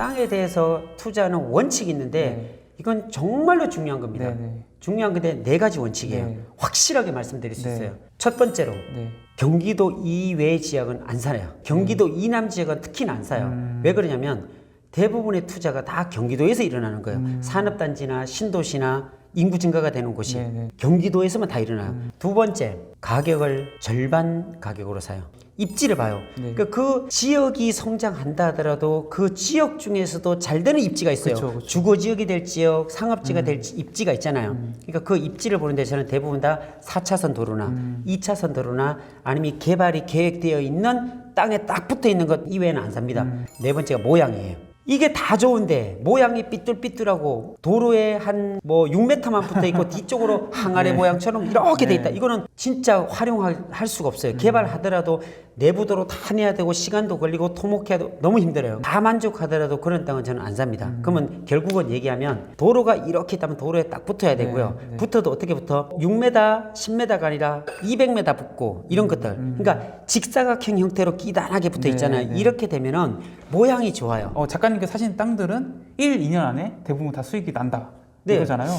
땅에 대해서 투자하는 원칙이 있는데 네. 이건 정말로 중요한 겁니다. 네네. 중요한 건데 네 가지 원칙이에요. 네. 확실하게 말씀드릴 수 네. 있어요. 첫 번째로 네. 경기도 이외 지역은 안 살아요. 경기도 이남 지역은 특히나 안 사요. 왜 그러냐면 대부분의 투자가 다 경기도에서 일어나는 거예요. 산업단지나 신도시나 인구 증가가 되는 곳이 네네. 경기도에서만 다 일어나요. 두 번째, 가격을 절반 가격으로 사요. 입지를 봐요. 네. 그러니까 그 지역이 성장한다 하더라도 그 지역 중에서도 잘 되는 입지가 있어요. 그쵸, 그쵸. 주거 지역이 될 지역, 상업지가 될 입지가 있잖아요. 그러니까 그 입지를 보는데 저는 대부분 다 4차선 도로나 2차선 도로나 아니면 개발이 계획되어 있는 땅에 딱 붙어 있는 것 이외에는 안 삽니다. 네 번째가 모양이에요. 이게 다 좋은데 모양이 삐뚤삐뚤하고 도로에 한 뭐 6m만 붙어 있고 뒤쪽으로 항아리 모양처럼 이렇게 돼 있다. 이거는 진짜 활용할 수가 없어요. 개발하더라도 내부도로 다 내야 되고 시간도 걸리고 토목해도 너무 힘들어요. 다 만족하더라도 그런 땅은 저는 안 삽니다. 그러면 결국은 얘기하면 도로가 이렇게 있다면 도로에 딱 붙어야 되고요. 붙어도 어떻게 붙어? 6m, 10m가 아니라 200m 붙고 이런 것들. 그러니까 직사각형 형태로 끼단하게 붙어 있잖아요. 이렇게 되면은 모양이 좋아요. 작가님께서 사신 땅들은 1, 2년 안에 대부분 다 수익이 난다. 네. 이거잖아요.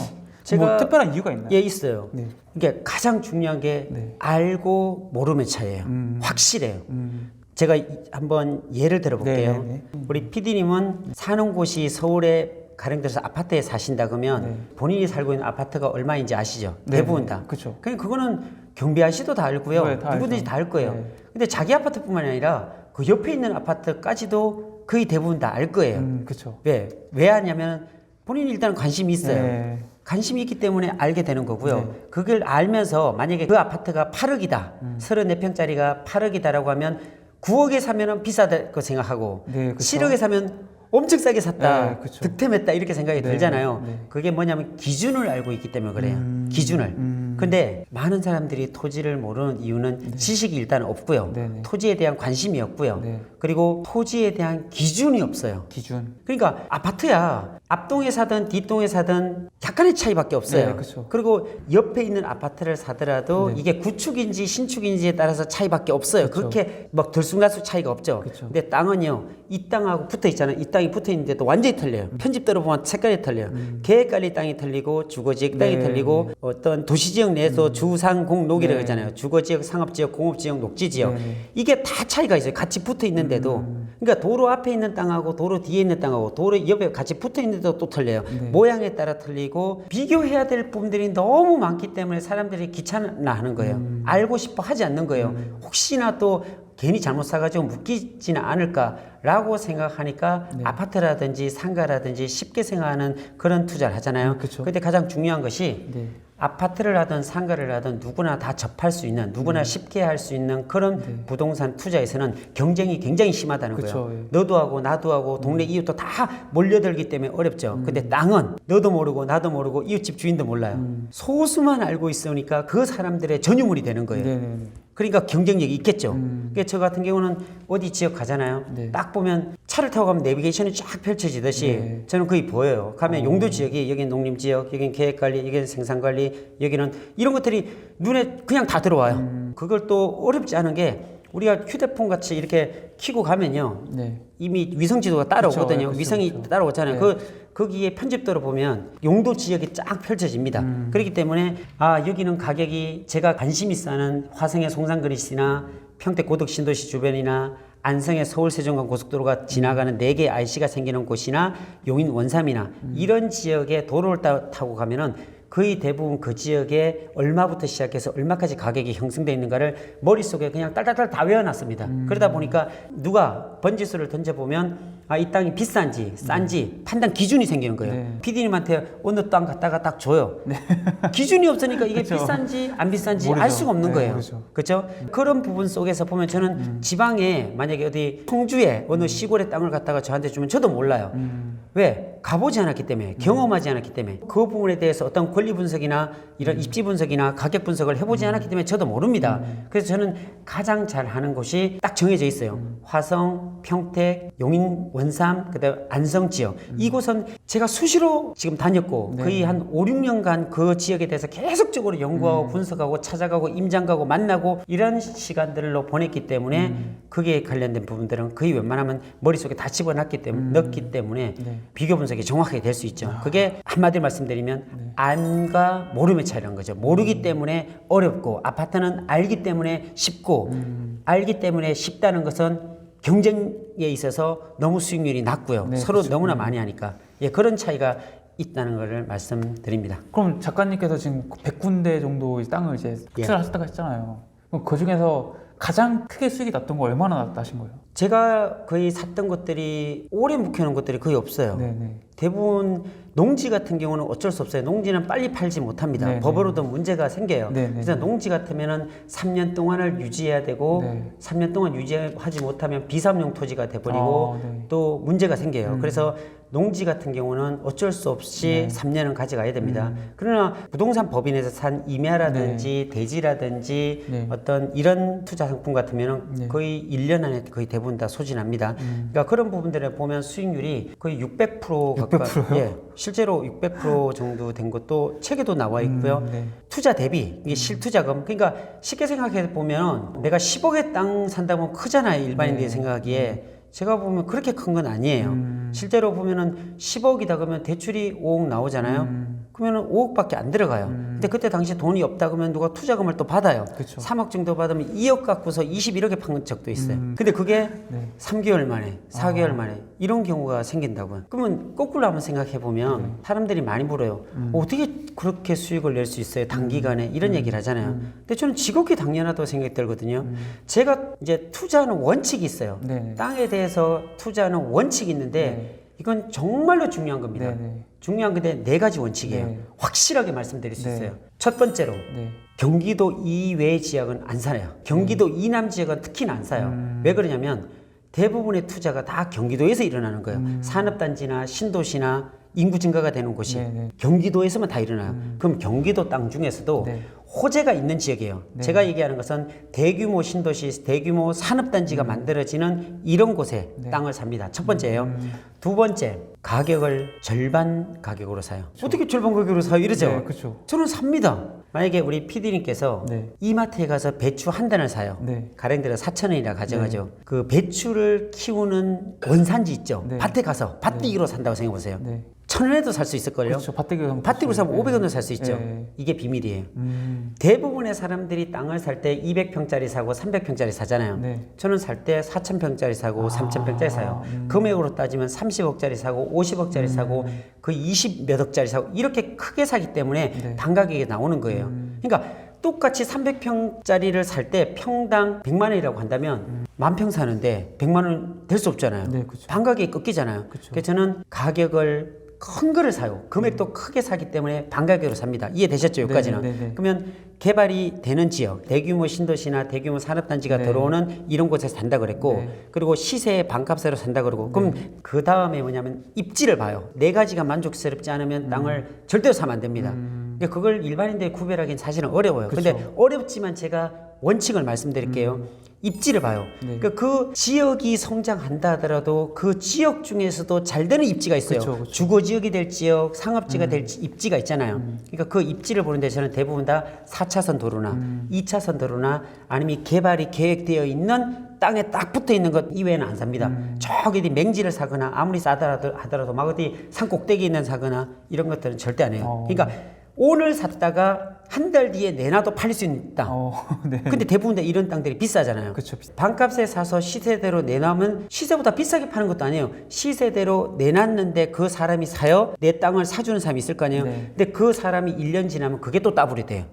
제가- 뭐 특별한 이유가 있나요? 예, 있어요. 네. 이게 가장 중요한 게 네. 알고 모름의 차이예요. 확실해요. 음. 제가 한번 예를 들어볼게요. 네, 네, 우리 PD님은 사는 곳이 서울에 가령 들어서 아파트에 사신다 그러면 본인이 살고 있는 아파트가 얼마인지 아시죠? 네, 대부분 네. 다. 그쵸. 그거는 경비 아저씨도 다 알고요. 네, 다 누구든지 알죠. 다 알 거예요. 네. 근데 자기 아파트뿐만 아니라 그 옆에 있는 아파트까지도 거의 대부분 다 알 거예요. 그쵸. 왜 하냐면 본인이 일단 관심이 있어요. 네. 관심이 있기 때문에 알게 되는 거고요. 네. 그걸 알면서 만약에 그 아파트가 8억이다. 34평짜리가 8억이다라고 하면 9억에 사면은 비싸다 거 생각하고 네, 그쵸. 7억에 사면 엄청 싸게 샀다. 네, 그쵸. 득템했다. 이렇게 생각이 네, 들잖아요. 네. 그게 뭐냐면 기준을 알고 있기 때문에 그래요. 기준을. 근데 많은 사람들이 토지를 모르는 이유는 지식이 일단 없고요. 네, 네. 토지에 대한 관심이 없고요. 네. 그리고 토지에 대한 기준이 없어요. 기준. 그러니까 아파트야 앞동에 사든 뒷동에 사든 약간의 차이밖에 없어요. 네, 그쵸. 그리고 옆에 있는 아파트를 사더라도 이게 구축인지 신축인지에 따라서 차이밖에 없어요. 그렇게 막 들쑥날쑥 차이가 없죠. 그쵸. 근데 땅은요, 이 땅하고 붙어 있잖아요. 이 땅이 붙어 있는데도 완전히 틀려요. 편집대로 보면 색깔이 틀려요. 계획관리 땅이 틀리고 주거지역 땅이 네. 틀리고 어떤 도시지역 내에서 주상공록이라고 네. 하잖아요. 주거지역, 상업지역, 공업지역, 녹지지역 네. 이게 다 차이가 있어요. 같이 붙어 있는데도. 그러니까 도로 앞에 있는 땅하고 도로 뒤에 있는 땅하고 도로 옆에 같이 붙어 있는데도 또 틀려요. 모양에 따라 틀리고 비교해야 될 부분들이 너무 많기 때문에 사람들이 귀찮아하는 거예요. 알고 싶어 하지 않는 거예요. 혹시나 또 괜히 잘못 사가지고 묶이지는 않을까라고 생각하니까 아파트라든지 상가라든지 쉽게 생각하는 그런 투자를 하잖아요. 그쵸. 근데 가장 중요한 것이 네. 아파트를 하든 상가를 하든 누구나 다 접할 수 있는 누구나 쉽게 할 수 있는 그런 부동산 투자에서는 경쟁이 굉장히 심하다는 그쵸, 거예요. 예. 너도 하고 나도 하고 동네 이웃도 다 몰려들기 때문에 어렵죠. 근데 땅은 너도 모르고 나도 모르고 이웃집 주인도 몰라요. 소수만 알고 있으니까 그 사람들의 전유물이 되는 거예요. 네네. 그러니까 경쟁력이 있겠죠. 그러니까 저 같은 경우는 어디 지역 가잖아요. 네. 딱 보면 차를 타고 가면 내비게이션이 쫙 펼쳐지듯이 네. 저는 거의 보여요. 가면 용도 지역이 여기는 농림 지역, 여기는 계획 관리, 여기는 생산 관리, 여기는 이런 것들이 눈에 그냥 다 들어와요. 그걸 또 어렵지 않은 게 우리가 휴대폰 같이 이렇게 켜고 가면요. 네. 이미 위성 지도가 따라오거든요. 그쵸, 위성이 그쵸. 따라오잖아요. 네. 거기에 편집도로 보면 용도 지역이 쫙 펼쳐집니다. 그렇기 때문에 여기는 가격이 제가 관심 있어 하는 화성의 송산그리스나 평택 고덕 신도시 주변이나 안성의 서울 세종간 고속도로가 지나가는 4개 IC가 생기는 곳이나 용인 원삼이나 이런 지역에 도로를 타고 가면은 거의 대부분 그 지역에 얼마부터 시작해서 얼마까지 가격이 형성되어 있는가를 머릿속에 그냥 딸딸딸 다 외워놨습니다. 그러다 보니까 누가 번지수를 던져보면 이 땅이 비싼지 싼지 판단 기준이 생기는 거예요. 네. PD님한테 어느 땅 갖다가 딱 줘요. 기준이 없으니까 이게 그쵸. 비싼지 안 비싼지 모르죠. 알 수가 없는 네, 거예요. 그렇죠. 그렇죠? 그런 부분 속에서 보면 저는 지방에 만약에 어디 청주에 어느 시골의 땅을 갖다가 저한테 주면 저도 몰라요. 왜? 가보지 않았기 때문에 경험하지 않았기 때문에 그 부분에 대해서 어떤 권리 분석이나 이런 입지 분석이나 가격 분석을 해보지 않았기 때문에 저도 모릅니다. 그래서 저는 가장 잘하는 곳이 딱 정해져 있어요. 화성, 평택, 용인, 원삼, 그다음 안성 지역. 이곳은 제가 수시로 지금 다녔고 거의 한 5, 6년간 그 지역에 대해서 계속적으로 연구하고 분석하고 찾아가고 임장 가고 만나고 이런 시간들로 보냈기 때문에 그게 관련된 부분들은 거의 웬만하면 머릿속에 다 집어넣기 때문에 넣기 때문에 비교 분석이 정확하게 될 수 있죠. 그게 한마디로 말씀드리면 안과 모름의 차이라는 거죠. 모르기 때문에 어렵고 아파트는 알기 때문에 쉽고 알기 때문에 쉽다는 것은 경쟁에 있어서 너무 수익률이 낮고요. 네, 서로 그렇죠. 너무나 많이 하니까 그런 차이가 있다는 것을 말씀드립니다. 그럼 작가님께서 지금 100군데 정도 땅을 이제 투자를 하셨다고 했잖아요. 그럼 그 중에서 가장 크게 수익이 났던 거 얼마나 나신 거예요? 제가 거의 샀던 것들이 오래 묵혀놓은 것들이 거의 없어요. 네네. 대부분 농지 같은 경우는 어쩔 수 없어요. 농지는 빨리 팔지 못합니다. 네네. 법으로도 문제가 생겨요. 네네. 그래서 농지 같으면은 3년 동안을 유지해야 되고 네. 3년 동안 유지하지 못하면 비삼용 토지가 돼버리고 네. 또 문제가 생겨요. 그래서 농지 같은 경우는 어쩔 수 없이 네. 3년은 가져가야 됩니다. 그러나 부동산 법인에서 산 임야라든지 대지라든지 네. 어떤 이런 투자 상품 같으면은 네. 거의 1년 안에 거의 대부분 다 소진합니다. 그러니까 그런 부분들에 보면 수익률이 거의 600% 가까이 600%요? 예, 실제로 600% 정도 된 것도 책에도 나와 있고요. 네. 투자 대비 이게 실투자금 그러니까 쉽게 생각해 보면 내가 10억의 땅 산다면 크잖아요. 일반인들이 생각하기에 제가 보면 그렇게 큰 건 아니에요. 실제로 보면은 10억이다 그러면 대출이 5억 나오잖아요. 그러면은 5억밖에 안 들어가요. 근데 그때 당시 돈이 없다 그러면 누가 투자금을 또 받아요. 그쵸. 3억 정도 받으면 2억 갖고서 21억에 판 적도 있어요. 근데 그게 네. 3개월 만에, 4개월 만에 이런 경우가 생긴다고요. 그러면 거꾸로 한번 생각해 보면 사람들이 많이 물어요. 어떻게 그렇게 수익을 낼 수 있어요? 단기간에 이런 얘기를 하잖아요. 근데 저는 지극히 당연하다고 생각이 들거든요. 제가 이제 투자하는 원칙이 있어요. 네. 땅에 대해서 투자하는 원칙이 있는데 이건 정말로 중요한 겁니다. 네. 중요한 건데 4가지 원칙이에요. 네. 확실하게 말씀드릴 수 네. 있어요. 첫 번째로 네. 경기도 이외 지역은 안 사요. 경기도 이남 지역은 특히나 안 사요. 왜 그러냐면 대부분의 투자가 다 경기도에서 일어나는 거예요. 산업단지나 신도시나 인구 증가가 되는 곳이 네. 경기도에서만 다 일어나요. 그럼 경기도 땅 중에서도 네. 호재가 있는 지역이에요. 제가 얘기하는 것은 대규모 신도시, 대규모 산업단지가 만들어지는 이런 곳에 땅을 삽니다. 첫 번째예요. 두 번째, 가격을 절반 가격으로 사요. 어떻게 절반 가격으로 사요? 이러죠. 네, 그렇죠. 저는 삽니다. 만약에 우리 PD님께서 네. 이마트에 가서 배추 한 단을 사요. 네. 가령 들어 4,000원이라 가정하죠. 그 배추를 키우는 원산지 있죠. 네. 밭에 가서 밭대기로 산다고 생각해 보세요. 네. 1,000원에도 살 수 있을걸요? 그렇죠. 밭대기로 밭대기로 사면 500원도 살 수 있죠. 네. 이게 비밀이에요. 대부분의 사람들이 땅을 살 때 200평짜리 사고 300평짜리 사잖아요. 네. 저는 살 때 4,000평짜리 사고 3,000평짜리 사요. 금액으로 따지면 30억짜리 사고 50억짜리 사고 그 20 몇 억짜리 사고 이렇게 크게 사기 때문에 네. 단가격이 나오는 거예요. 그러니까 똑같이 300평짜리를 살 때 평당 100만 원이라고 한다면 만 평 사는데 100만 원 될 수 없잖아요. 네, 그쵸. 반가격이 꺾이잖아요. 그래서 저는 가격을 큰 거를 사요. 금액도 크게 사기 때문에 반가격으로 삽니다. 이해되셨죠? 여기까지는. 네. 그러면 개발이 되는 지역, 대규모 신도시나 대규모 산업단지가 네. 들어오는 이런 곳에서 산다 그랬고 네. 그리고 시세의 반값으로 산다 그러고 그럼 그 다음에 뭐냐면 입지를 봐요. 4가지가 만족스럽지 않으면 땅을 절대로 사면 안 됩니다. 근데 그걸 일반인들이 구별하기는 사실은 어려워요. 근데 어렵지만 제가 원칙을 말씀드릴게요. 입지를 봐요. 그러니까 그 지역이 성장한다 하더라도 그 지역 중에서도 잘 되는 입지가 있어요. 그쵸. 주거 지역이 될 지역, 상업지가 될 입지가 있잖아요. 그러니까 그 입지를 보는데 저는 대부분 다 4차선 도로나 2차선 도로나 아니면 개발이 계획되어 있는 땅에 딱 붙어 있는 것 이외에는 안 삽니다. 저기 어디 맹지를 사거나 아무리 싸다 하더라도 막 어디 산 꼭대기에 있는 사거나 이런 것들은 절대 안 해요. 그러니까 오늘 샀다가 한 달 뒤에 내놔도 팔릴 수 있는 땅. 네. 근데 대부분 다 이런 땅들이 비싸잖아요. 그쵸. 반값에 사서 시세대로 내놔면 시세보다 비싸게 파는 것도 아니에요. 시세대로 내놨는데 그 사람이 사요? 내 땅을 사주는 사람이 있을 거 아니에요. 네. 근데 그 사람이 1년 지나면 그게 또 따블이 돼요.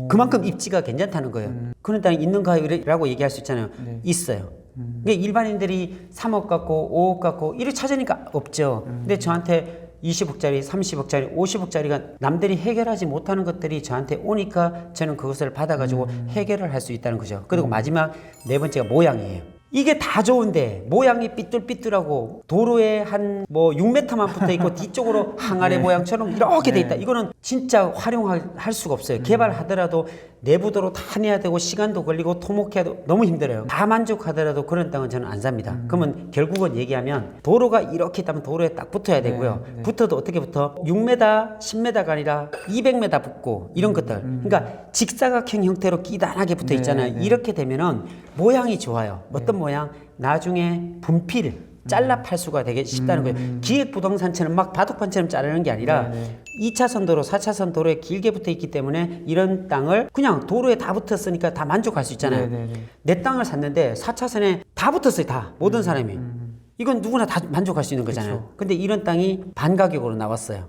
그만큼 입지가 괜찮다는 거예요. 그런 땅이 있는가라고 얘기할 수 있잖아요. 네. 있어요. 근데 일반인들이 3억 갖고 5억 갖고 이렇게 찾으니까 없죠. 근데 저한테 20억짜리, 30억짜리, 50억짜리가 남들이 해결하지 못하는 것들이 저한테 오니까 저는 그것을 받아가지고 해결을 할 수 있다는 거죠. 그리고 마지막 4번째가 모양이에요. 이게 다 좋은데 모양이 삐뚤삐뚤하고 도로에 한 뭐 6m만 붙어 있고 뒤쪽으로 항아리 모양처럼 이렇게 돼 있다. 이거는 진짜 활용할 수가 없어요. 개발하더라도 내부도로 다 내야 되고 시간도 걸리고 토목해야 되고 너무 힘들어요. 다 만족하더라도 그런 땅은 저는 안 삽니다. 그러면 결국은 얘기하면 도로가 이렇게 있다면 도로에 딱 붙어야 되고요. 붙어도 어떻게 붙어? 6m, 10m가 아니라 200m 붙고 이런 것들. 그러니까 직사각형 형태로 끼단하게 붙어 있잖아요. 이렇게 되면은 모양이 좋아요. 어떤 모양? 나중에 분필 잘라 팔 수가 되게 쉽다는 거예요. 기획부동산처럼 막 바둑판처럼 자르는 게 아니라 2차선 도로, 4차선 도로에 길게 붙어 있기 때문에 이런 땅을 그냥 도로에 다 붙었으니까 다 만족할 수 있잖아요. 내 땅을 샀는데 4차선에 다 붙었어요. 다 모든 사람이. 이건 누구나 다 만족할 수 있는 거잖아요. 근데 이런 땅이 반 가격으로 나왔어요.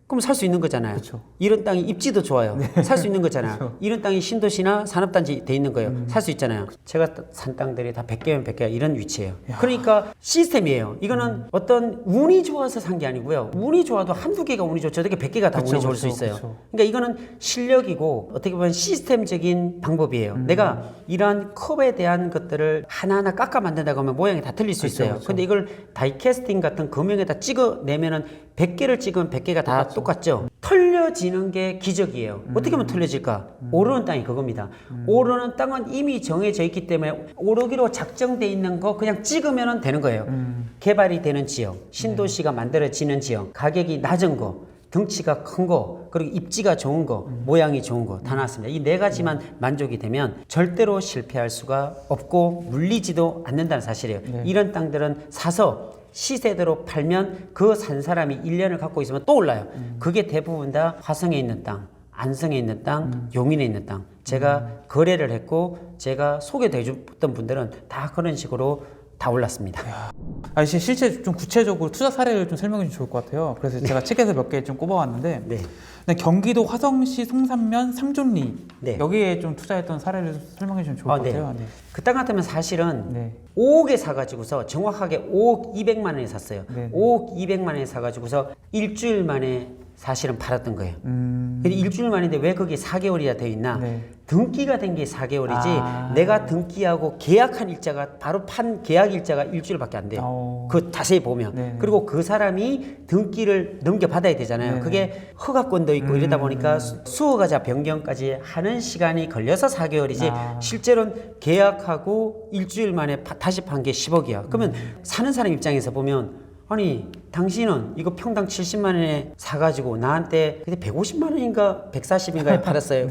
그럼 살 수 있는 거잖아요. 이런 땅이 입지도 좋아요. 살 수 있는 거잖아요. 이런 땅이 신도시나 산업단지 돼 있는 거예요. 살 수 있잖아요. 제가 산 땅들이 다 100개면 100개가 이런 위치예요. 그러니까 시스템이에요. 이거는 어떤 운이 좋아서 산 게 아니고요. 운이 좋아도 한두 개가 운이 좋죠. 저렇게 100개가 다 운이 좋을 수 있어요. 그러니까 이거는 실력이고 어떻게 보면 시스템적인 방법이에요. 내가 이러한 컵에 대한 것들을 하나하나 깎아 만든다고 하면 모양이 다 틀릴 수 있어요. 근데 이걸 다이캐스팅 같은 금형에다 찍어내면은 100개를 찍으면 100개가 다 똑같죠. 털려지는 게 기적이에요. 어떻게 하면 털려질까? 오르는 땅이 그겁니다. 오르는 땅은 이미 정해져 있기 때문에 오르기로 작정돼 있는 거 그냥 찍으면 되는 거예요. 개발이 되는 지역, 신도시가 만들어지는 지역, 가격이 낮은 거, 덩치가 큰 거, 그리고 입지가 좋은 거, 모양이 좋은 거 다 나왔습니다. 이 네 가지만 만족이 되면 절대로 실패할 수가 없고 물리지도 않는다는 사실이에요. 이런 땅들은 사서 시세대로 팔면 그 산 사람이 1년을 갖고 있으면 또 올라요. 그게 대부분 다 화성에 있는 땅, 안성에 있는 땅, 용인에 있는 땅. 제가 거래를 했고 제가 소개해 줬던 분들은 다 그런 식으로 다 올랐습니다. 아, 실제 좀 구체적으로 투자 사례를 좀 설명해 주면 좋을 것 같아요. 그래서 제가 책에서 몇 개 좀 꼽아왔는데 근데 경기도 화성시 송산면 삼존리 여기에 좀 투자했던 사례를 설명해 주면 좋을 것 같아요. 그 땅 같으면 사실은 5억에 사가지고서 정확하게 5억 200만 원에 샀어요. 5억 200만 원에 사가지고서 일주일 만에 사실은 팔았던 거예요. 근데 일주일 만인데 왜 거기 4개월이나 되어 있나? 등기가 된 게 4개월이지 내가 등기하고 계약한 일자가 바로 판 계약 일자가 일주일밖에 안 돼요. 그 자세히 보면. 그리고 그 사람이 등기를 넘겨받아야 되잖아요. 그게 허가권도 있고 이러다 보니까 수허가자 변경까지 하는 시간이 걸려서 4개월이지 실제로는 계약하고 일주일 만에 다시 판 게 10억이야. 그러면 사는 사람 입장에서 보면 아니 당신은 이거 평당 70만 원에 사가지고 나한테 그때 150만 원인가 140인가에 팔았어요.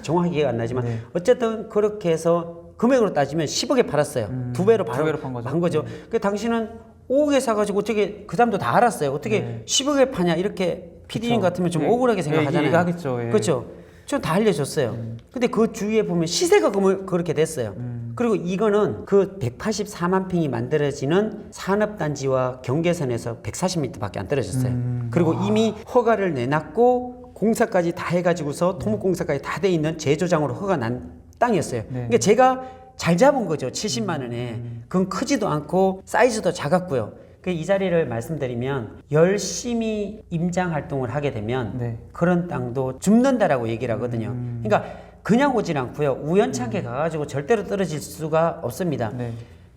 정확히 기억 안 나지만 어쨌든 그렇게 해서 금액으로 따지면 10억에 팔았어요. 두 배로 바로 판 거죠. 그 당신은 5억에 사가지고 어떻게 그 사람도 다 알았어요. 어떻게 10억에 파냐 이렇게 PD님 같으면 좀 억울하게 생각하잖아요. 얘기하겠죠. 그렇죠. 전 다 알려줬어요. 근데 그 주위에 보면 시세가 그렇게 됐어요. 그리고 이거는 그 184만 평이 만들어지는 산업단지와 경계선에서 140m밖에 안 떨어졌어요. 그리고 이미 허가를 내놨고 공사까지 다 해가지고서 토목공사까지 다 돼 있는 제조장으로 허가 난 땅이었어요. 그러니까 제가 잘 잡은 거죠. 70만 원에. 그건 크지도 않고 사이즈도 작았고요. 이 자리를 말씀드리면 열심히 임장 활동을 하게 되면 그런 땅도 줍는다라고 얘기를 하거든요. 그러니까 그냥 오질 않고요. 우연찮게 가가지고 절대로 떨어질 수가 없습니다.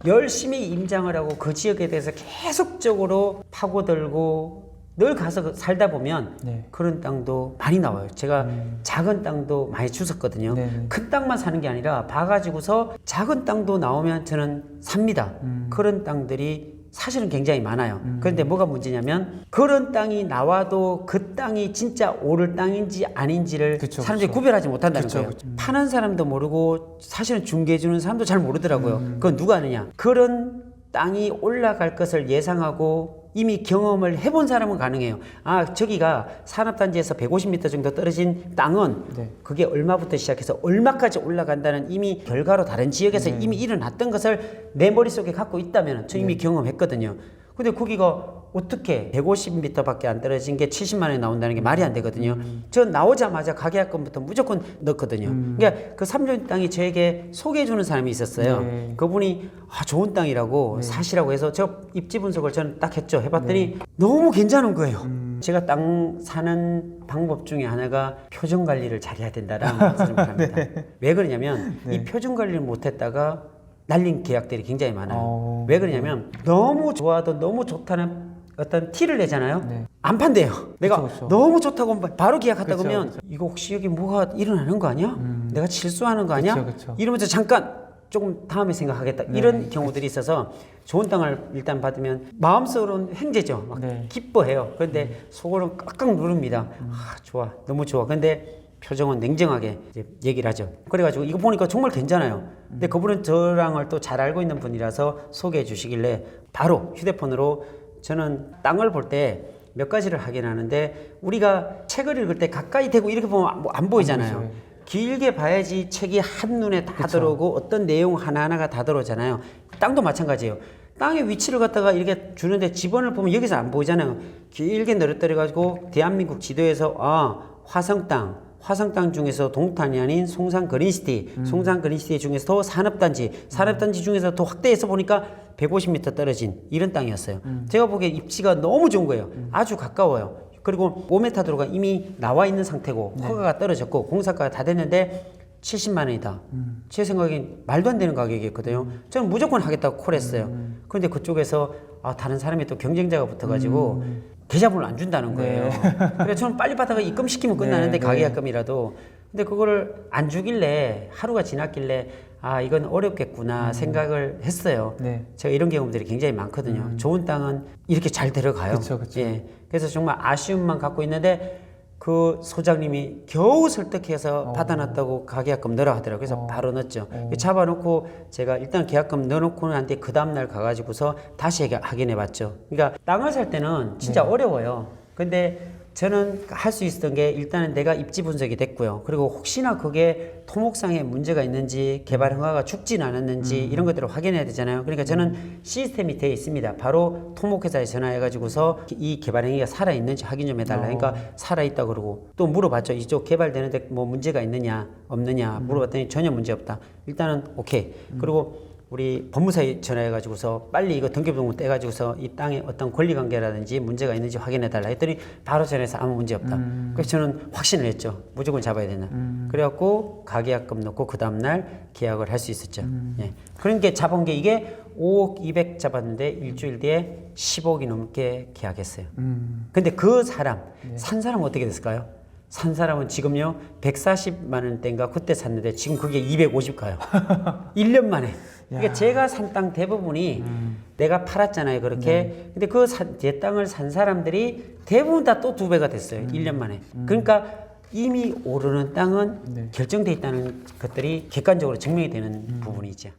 열심히 임장을 하고 그 지역에 대해서 계속적으로 파고들고 늘 가서 살다 보면 그런 땅도 많이 나와요. 제가 작은 땅도 많이 주웠거든요. 큰 땅만 사는 게 아니라 봐가지고서 작은 땅도 나오면 저는 삽니다. 그런 땅들이 사실은 굉장히 많아요. 그런데 뭐가 문제냐면 그런 땅이 나와도 그 땅이 진짜 오를 땅인지 아닌지를 사람들이 구별하지 못한다는 거예요. 파는 사람도 모르고 사실은 중개해주는 사람도 잘 모르더라고요. 그건 누가 아느냐. 그런 땅이 올라갈 것을 예상하고 이미 경험을 해본 사람은 가능해요. 아, 저기가 산업단지에서 150m 정도 떨어진 땅은 그게 얼마부터 시작해서 얼마까지 올라간다는 이미 결과로 다른 지역에서 이미 일어났던 것을 내 머릿속에 갖고 있다면 저 이미 경험했거든요. 근데 거기가 어떻게 150m밖에 안 떨어진 게 70만 원에 나온다는 게 말이 안 되거든요. 저 나오자마자 가계약금부터 무조건 넣거든요. 그러니까 그 삼존 땅이 저에게 소개해 주는 사람이 있었어요. 그분이 좋은 땅이라고 사시라고 해서 저 입지 분석을 저는 딱 했죠. 해봤더니 너무 괜찮은 거예요. 제가 땅 사는 방법 중에 하나가 표정 관리를 잘해야 된다라는 말씀을 합니다. 왜 그러냐면 이 표정 관리를 못했다가 날린 계약들이 굉장히 많아요. 어. 왜 그러냐면 너무 좋아도 너무 좋다는 어떤 티를 내잖아요. 네. 안 판대요. 내가 그쵸. 너무 좋다고 바로 계약하다 그쵸, 그러면 그쵸. 이거 혹시 여기 뭐가 일어나는 거 아니야? 내가 실수하는 거 아니야? 그쵸. 이러면서 잠깐 조금 다음에 생각하겠다. 이런 경우들이 있어서 좋은 땅을 일단 받으면 마음속으로는 횡재죠. 막 네. 기뻐해요. 그런데 속으로는 꽉꽉 누릅니다. 아, 좋아. 너무 좋아. 근데 표정은 냉정하게 이제 얘기를 하죠. 그래가지고 이거 보니까 정말 괜찮아요. 근데 그분은 저랑을 또 잘 알고 있는 분이라서 소개해 주시길래 바로 휴대폰으로 저는 땅을 볼 때 몇 가지를 하긴 하는데 우리가 책을 읽을 때 가까이 대고 이렇게 보면 안 보이잖아요. 보이죠. 길게 봐야지 책이 한눈에 다 그쵸. 들어오고 어떤 내용 하나하나가 다 들어오잖아요. 땅도 마찬가지예요. 땅의 위치를 갖다가 이렇게 주는데 지번을 보면 여기서 안 보이잖아요. 길게 늘어뜨려 가지고 대한민국 지도에서 화성 땅 중에서 동탄이 아닌 송산 그린시티, 송산 그린시티 중에서도 산업단지 중에서 더 확대해서 보니까 150m 떨어진 이런 땅이었어요. 제가 보기에 입지가 너무 좋은 거예요. 아주 가까워요. 그리고 5m 도로가 이미 나와 있는 상태고 허가가 떨어졌고 공사가가 다 됐는데 70만 원이다. 제 생각엔 말도 안 되는 가격이었거든요. 저는 무조건 하겠다고 콜했어요. 그런데 그쪽에서 다른 사람이 또 경쟁자가 붙어가지고 계좌번호를 안 준다는 거예요. 그래서 저는 빨리 받아가 입금시키면 끝나는데 가계약금이라도. 근데 그거를 안 주길래 하루가 지났길래 이건 어렵겠구나 생각을 했어요. 네. 제가 이런 경험들이 굉장히 많거든요. 좋은 땅은 이렇게 잘 들어가요. 그쵸. 예. 그래서 정말 아쉬움만 갖고 있는데 그 소장님이 겨우 설득해서 받아놨다고 가계약금 넣으라 하더라고요. 그래서 바로 넣었죠. 잡아놓고 제가 일단 계약금 넣어놓고 난데 그 다음날 가가지고서 다시 확인해 봤죠. 그러니까 땅을 살 때는 진짜 어려워요. 근데 저는 할 수 있었던 게 일단은 내가 입지 분석이 됐고요. 그리고 혹시나 그게 토목상에 문제가 있는지 개발 허가가 죽진 않았는지 이런 것들을 확인해야 되잖아요. 그러니까 저는 시스템이 되어 있습니다. 바로 토목회사에 전화해가지고서 이 개발 행위가 살아있는지 확인 좀 해달라. 그러니까 살아있다 그러고 또 물어봤죠. 이쪽 개발되는데 뭐 문제가 있느냐 없느냐 물어봤더니 전혀 문제 없다. 일단은 오케이. 그리고 우리 법무사에 전화해가지고서 빨리 이거 등기부등본 떼가지고서 이 땅에 어떤 권리관계라든지 문제가 있는지 확인해달라 했더니 바로 전화해서 아무 문제 없다. 그래서 저는 확신을 했죠. 무조건 잡아야 된다. 그래갖고 가계약금 넣고 그 다음날 계약을 할 수 있었죠. 예. 그러니까 잡은 게 이게 5억 200 잡았는데 일주일 뒤에 10억이 넘게 계약했어요. 근데 그 사람, 산 사람은 어떻게 됐을까요? 산 사람은 지금요 140만 원대인가 그때 샀는데 지금 그게 250 가요. 1년 만에. 그러니까 제가 산 땅 대부분이 내가 팔았잖아요. 그렇게. 근데 제 땅을 산 사람들이 대부분 다 또 2배가 됐어요. 1년 만에. 그러니까 이미 오르는 땅은 결정돼 있다는 것들이 객관적으로 증명이 되는 부분이죠.